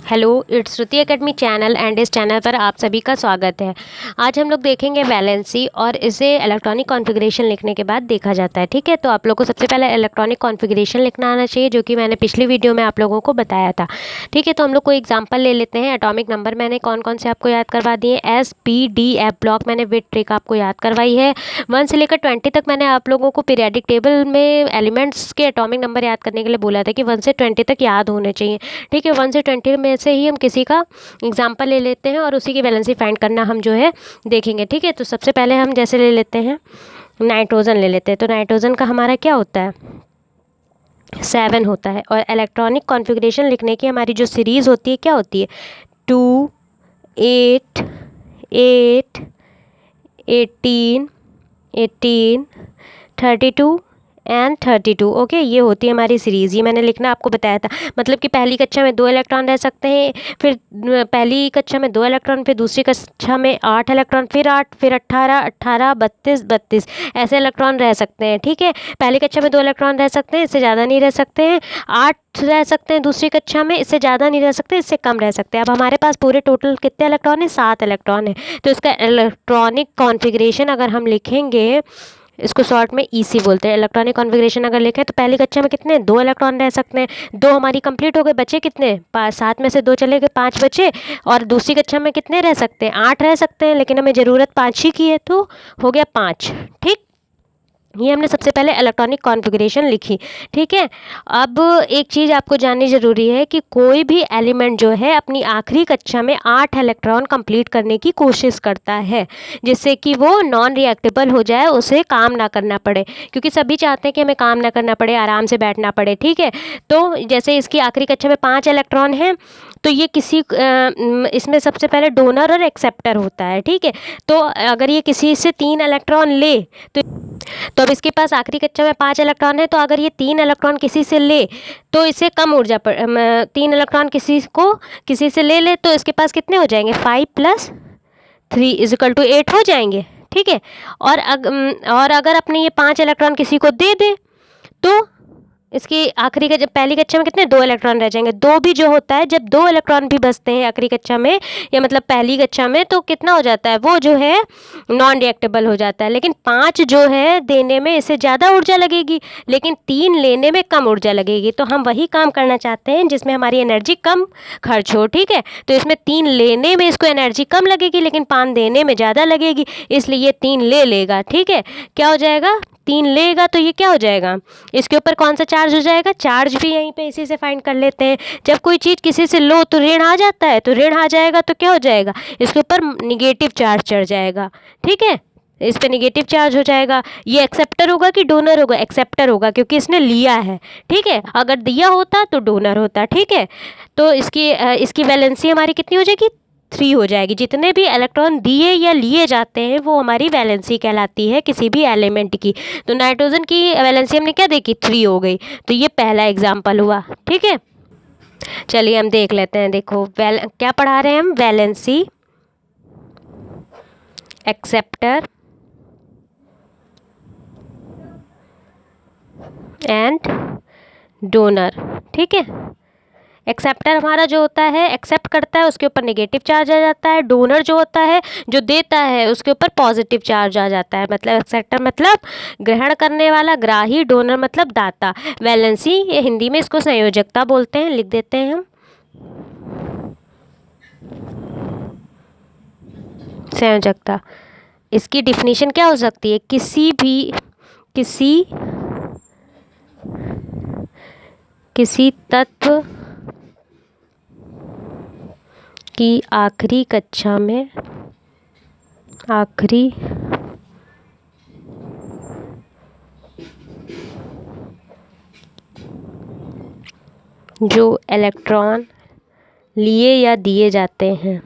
Hello, it's Shruti academy channel and इस channel पर आप सभी का स्वागत है। आज हम लोग देखेंगे वैलेंसी और इसे इलेक्ट्रॉनिक कॉन्फ़िगरेशन लिखने के बाद देखा जाता है। ठीक है, तो आप लोग को सबसे पहले इलेक्ट्रॉनिक कॉन्फ़िगरेशन लिखना आना चाहिए, जो कि मैंने पिछली वीडियो में आप लोगों को बताया था। ठीक है, तो हम लोग कोई एग्जांपल ले लेते हैं। एटॉमिक नंबर मैंने कौन कौन से आपको याद करवा दिए। S P D F block मैंने विद ट्रिक आपको याद करवाई है। 1 से लेकर 20 तक मैंने आप लोगों को पीरियडिक टेबल में एलिमेंट्स के एटॉमिक नंबर याद करने के लिए बोला था कि 1 से 20 तक याद होने चाहिए। ठीक है, 1 से 20 में से ही हम किसी का एग्जाम्पल ले लेते हैं और उसी की वैलेंसी फाइंड करना हम जो है देखेंगे। ठीक है, तो सबसे पहले हम जैसे ले लेते हैं नाइट्रोजन ले लेते हैं। तो नाइट्रोजन का हमारा क्या होता है, 7 होता है। और इलेक्ट्रॉनिक कॉन्फ़िगरेशन लिखने की हमारी जो सीरीज़ होती है क्या होती है, 2 8 8 18 18 32 एंड 32। ओके, ये होती है हमारी सीरीज़। ये मैंने लिखना आपको बताया था। मतलब कि पहली कक्षा में 2 इलेक्ट्रॉन रह सकते हैं, फिर पहली कक्षा में 2 इलेक्ट्रॉन, फिर दूसरी कक्षा में 8 इलेक्ट्रॉन, फिर 8, फिर 18 18 32 32 ऐसे इलेक्ट्रॉन रह सकते हैं। ठीक है, पहली कक्षा में 2 इलेक्ट्रॉन रह सकते हैं, इससे ज़्यादा नहीं रह सकते हैं। 8 रह सकते हैं दूसरी कक्षा में, इससे ज़्यादा नहीं रह सकते, इससे कम रह सकते हैं। अब हमारे पास पूरे टोटल कितने इलेक्ट्रॉन है, 7 इलेक्ट्रॉन है। तो इसका इलेक्ट्रॉनिक कॉन्फ़िगरेशन अगर हम लिखेंगे, इसको शॉर्ट में ईसी बोलते हैं। इलेक्ट्रॉनिक कॉन्फ़िगरेशन अगर लिखें तो पहली कक्षा में कितने 2 इलेक्ट्रॉन रह सकते हैं। 2 हमारी कंप्लीट हो गए, बचे कितने 5। 7 में से 2 चले गए, 5 बचे। और दूसरी कक्षा में कितने रह सकते हैं, 8 रह सकते हैं, लेकिन हमें ज़रूरत 5 ही की है, तो हो गया 5। ठीक, ये हमने सबसे पहले इलेक्ट्रॉनिक कॉन्फ़िगरेशन लिखी। ठीक है, अब एक चीज़ आपको जाननी ज़रूरी है कि कोई भी एलिमेंट जो है अपनी आखिरी कक्षा में 8 इलेक्ट्रॉन कंप्लीट करने की कोशिश करता है, जिससे कि वो नॉन रिएक्टेबल हो जाए, उसे काम ना करना पड़े। क्योंकि सभी चाहते हैं कि हमें काम ना करना पड़े, आराम से बैठना पड़े। ठीक है, तो जैसे इसकी आखिरी कक्षा में 5 इलेक्ट्रॉन हैं, तो ये किसी इसमें सबसे पहले डोनर और एक्सेप्टर होता है। ठीक है, तो अगर ये किसी से 3 इलेक्ट्रॉन ले तो अब इसके पास आखिरी कक्षा में 5 इलेक्ट्रॉन है, तो अगर ये 3 इलेक्ट्रॉन किसी से ले तो इसे कम ऊर्जा पर 3 इलेक्ट्रॉन किसी से ले तो इसके पास कितने हो जाएंगे, 5 + 3 = 8 हो जाएंगे। ठीक है, और अगर अपने ये 5 इलेक्ट्रॉन किसी को दे दे तो इसकी आखिरी का जब पहली कक्षा में कितने 2 इलेक्ट्रॉन रह जाएंगे। 2 भी जो होता है, जब 2 इलेक्ट्रॉन भी बचते हैं आखिरी कक्षा में, या मतलब पहली कक्षा में, तो कितना हो जाता है, वो जो है नॉन रिएक्टेबल हो जाता है। लेकिन 5 जो है देने में इससे ज़्यादा ऊर्जा लगेगी, लेकिन 3 लेने में कम ऊर्जा लगेगी। तो हम वही काम करना चाहते हैं जिसमें हमारी एनर्जी कम खर्च हो। ठीक है, तो इसमें 3 लेने में इसको एनर्जी कम लगेगी, लेकिन 5 देने में ज़्यादा लगेगी, इसलिए ये 3 ले लेगा। ठीक है, क्या हो जाएगा, 3 लेगा, तो ये क्या हो जाएगा, इसके ऊपर कौन सा चार्ज हो जाएगा, चार्ज भी यहीं पे इसी से फाइंड कर लेते हैं। जब कोई चीज़ किसी से लो तो ऋण आ जाता है, तो ऋण आ जाएगा तो क्या हो जाएगा, इसके ऊपर निगेटिव चार्ज चढ़ जाएगा। ठीक है, इस पे निगेटिव चार्ज हो जाएगा। ये एक्सेप्टर होगा कि डोनर होगा, एक्सेप्टर होगा, क्योंकि इसने लिया है। ठीक है, अगर दिया होता तो डोनर होता। ठीक है, तो इसकी वैलेंसी हमारी कितनी हो जाएगी, 3 हो जाएगी। जितने भी इलेक्ट्रॉन दिए या लिए जाते हैं वो हमारी वैलेंसी कहलाती है किसी भी एलिमेंट की। तो नाइट्रोजन की वैलेंसी हमने क्या देखी, 3 हो गई। तो ये पहला एग्जाम्पल हुआ। ठीक है, चलिए हम देख लेते हैं। देखो क्या पढ़ा रहे हैं हम, वैलेंसी, एक्सेप्टर एंड डोनर। ठीक है, एक्सेप्टर हमारा जो होता है एक्सेप्ट करता है, उसके ऊपर नेगेटिव चार्ज आ जाता है। डोनर जो होता है जो देता है, उसके ऊपर पॉजिटिव चार्ज आ जाता है। मतलब एक्सेप्टर मतलब ग्रहण करने वाला, ग्राही। डोनर मतलब दाता। वैलेंसी, ये हिंदी में इसको संयोजकता बोलते हैं, लिख देते हैं हम संयोजकता। इसकी डिफिनीशन क्या हो सकती है, किसी तत्व की आखिरी कक्षा में जो इलेक्ट्रॉन लिए या दिए जाते हैं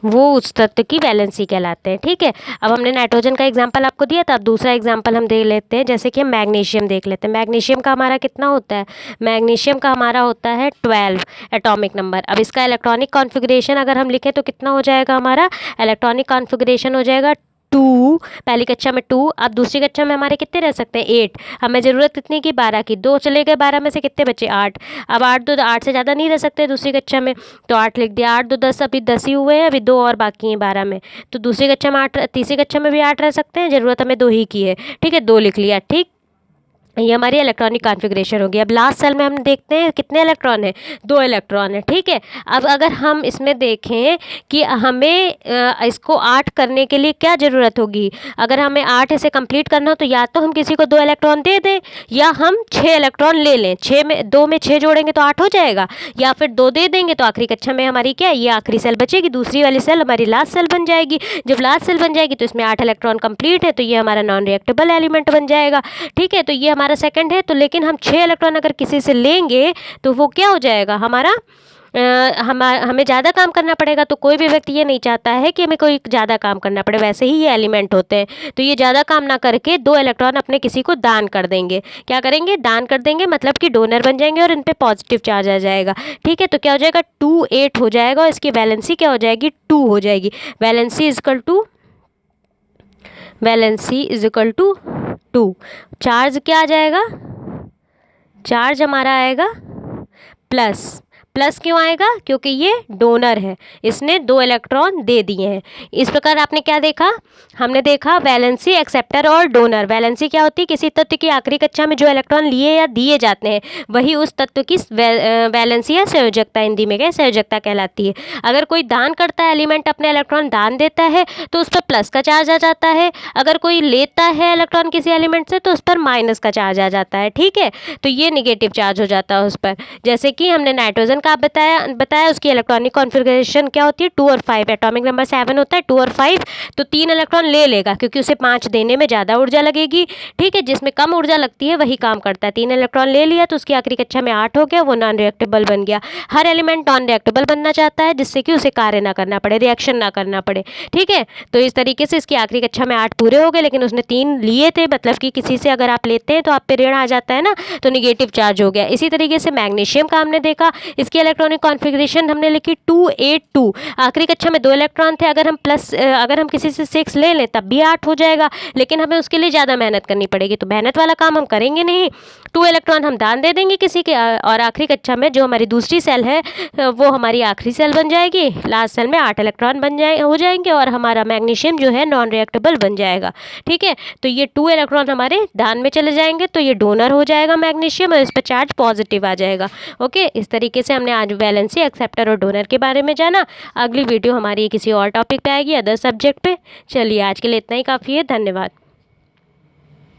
वो उस तत्व की वैलेंसी कहलाते हैं। ठीक है, अब हमने नाइट्रोजन का एग्जांपल आपको दिया था। अब दूसरा एग्जांपल हम देख लेते हैं, जैसे कि हम मैग्नीशियम देख लेते हैं। मैग्नीशियम का हमारा कितना होता है, मैग्नीशियम का हमारा होता है 12 एटॉमिक नंबर। अब इसका इलेक्ट्रॉनिक कॉन्फ़िगरेशन अगर हम लिखें तो कितना हो जाएगा, हमारा इलेक्ट्रॉनिक कॉन्फ़िगरेशन हो जाएगा 2, पहली कक्षा में 2, अब दूसरी कक्षा में हमारे कितने रह सकते हैं 8, हमें ज़रूरत कितनी की 12 की, 2 चले गए 12 में से कितने बचे 8, अब 8 2 8 से ज़्यादा नहीं रह सकते दूसरी कक्षा में, तो 8 लिख दिया, 8 2 10, अभी 10 ही हुए हैं, अभी 2 और बाकी हैं 12 में, तो दूसरी कक्षा में 8, तीसरी कक्षा में भी 8 रह सकते हैं, ज़रूरत हमें 2 ही की है, ठीक है 2 लिख लिया। ठीक, ये हमारी इलेक्ट्रॉनिक कॉन्फ़िगरेशन होगी। अब लास्ट सेल में हम देखते हैं कितने इलेक्ट्रॉन हैं, 2 इलेक्ट्रॉन है, ठीक है। अब अगर हम इसमें देखें कि हमें इसको 8 करने के लिए क्या ज़रूरत होगी, अगर हमें 8 इसे कंप्लीट करना हो तो या तो हम किसी को 2 इलेक्ट्रॉन दे दें या हम 6 इलेक्ट्रॉन ले लें, 6 में 2 में 6 जोड़ेंगे तो 8 हो जाएगा, या फिर 2 दे देंगे तो आखिरी कक्षा में हमारी क्या है, ये आखिरी सेल बचेगी, दूसरी वाली सेल हमारी लास्ट सेल बन जाएगी। जब लास्ट सेल बन जाएगी तो इसमें 8 इलेक्ट्रॉन कंप्लीट है, तो ये हमारा नॉन रिएक्टेबल एलिमेंट बन जाएगा, ठीक है। तो ये हमारा सेकंड है। तो लेकिन हम 6 इलेक्ट्रॉन अगर किसी से लेंगे तो वो क्या हो जाएगा हमारा, हमें ज़्यादा काम करना पड़ेगा। तो कोई भी व्यक्ति ये नहीं चाहता है कि हमें कोई ज़्यादा काम करना पड़े, वैसे ही ये एलिमेंट होते हैं, तो ये ज़्यादा काम ना करके 2 इलेक्ट्रॉन अपने किसी को दान कर देंगे। क्या करेंगे, दान कर देंगे, मतलब कि डोनर बन जाएंगे और इन पे पॉजिटिव चार्ज आ जाएगा, ठीक है। तो क्या हो जाएगा 2 8 हो जाएगा और इसकी वैलेंसी क्या हो जाएगी 2 हो जाएगी। Valency is equal to 2। Charge क्या आ जाएगा, चार्ज हमारा आएगा प्लस। प्लस क्यों आएगा, क्योंकि ये डोनर है, इसने 2 इलेक्ट्रॉन दे दिए हैं। इस प्रकार आपने क्या देखा, हमने देखा वैलेंसी, एक्सेप्टर और डोनर। वैलेंसी क्या होती है, किसी तत्व की आखिरी कक्षा में जो इलेक्ट्रॉन लिए या दिए जाते हैं वही उस तत्व की वैलेंसी या संयोजकता, हिंदी में क्या संयोजकता कहलाती है। अगर कोई दान करता है एलिमेंट, अपने इलेक्ट्रॉन दान देता है तो उस पर प्लस का चार्ज आ जाता है, अगर कोई लेता है इलेक्ट्रॉन किसी एलिमेंट से तो उस पर माइनस का चार्ज आ जाता है, ठीक है। तो ये निगेटिव चार्ज हो जाता है उस पर। जैसे कि हमने नाइट्रोजन का बताया उसकी इलेक्ट्रॉनिक कॉन्फ़िगरेशन क्या होती है 2 और 5, एटॉमिक नंबर 7 होता है, 2 और 5, तो 3 इलेक्ट्रॉन ले लेगा क्योंकि उसे 5 देने में ज़्यादा ऊर्जा लगेगी, ठीक है। जिसमें कम ऊर्जा लगती है वही काम करता है। 3 इलेक्ट्रॉन ले लिया तो उसकी आखिरी कक्षा में 8 हो गया, वो नॉन रिएक्टेबल बन गया। हर एलिमेंट नॉन रिएक्टेबल बनना चाहता है जिससे कि उसे कार्य ना करना पड़े, रिएक्शन ना करना पड़े, ठीक है। तो इस तरीके से इसकी आखिरी कक्षा में 8 पूरे हो गए, लेकिन उसने 3 लिए थे, मतलब कि किसी से अगर आप लेते हैं तो आप पे ऋण आ जाता है ना, तो निगेटिव चार्ज हो गया। इसी तरीके से मैग्नीशियम का हमने देखा, इसकी इलेक्ट्रॉनिक कॉन्फ़िगरेशन हमने लिखी 2 8 2। आखिरी कक्षा में 2 इलेक्ट्रॉन थे, अगर हम किसी से 6 ले लें तब भी 8 हो जाएगा, लेकिन हमें उसके लिए ज़्यादा मेहनत करनी पड़ेगी, तो मेहनत वाला काम हम करेंगे नहीं। 2 इलेक्ट्रॉन हम दान दे देंगे किसी के, और आखिरी कक्षा में जो हमारी दूसरी सेल है वो हमारी आखिरी सेल बन जाएगी, लास्ट सेल में 8 इलेक्ट्रॉन हो जाएंगे और हमारा मैग्नीशियम जो है नॉन रिएक्टेबल बन जाएगा, ठीक है। तो ये 2 इलेक्ट्रॉन हमारे दान में चले जाएंगे, तो ये डोनर हो जाएगा मैग्नीशियम और इस पर चार्ज पॉजिटिव आ जाएगा। ओके, इस तरीके से हमने आज वैलेंसी, एक्सेप्टर और डोनर के बारे में जाना। अगली वीडियो हमारी किसी और टॉपिक पे आएगी, अदर सब्जेक्ट पे। चलिए आज के लिए इतना ही काफ़ी है, धन्यवाद।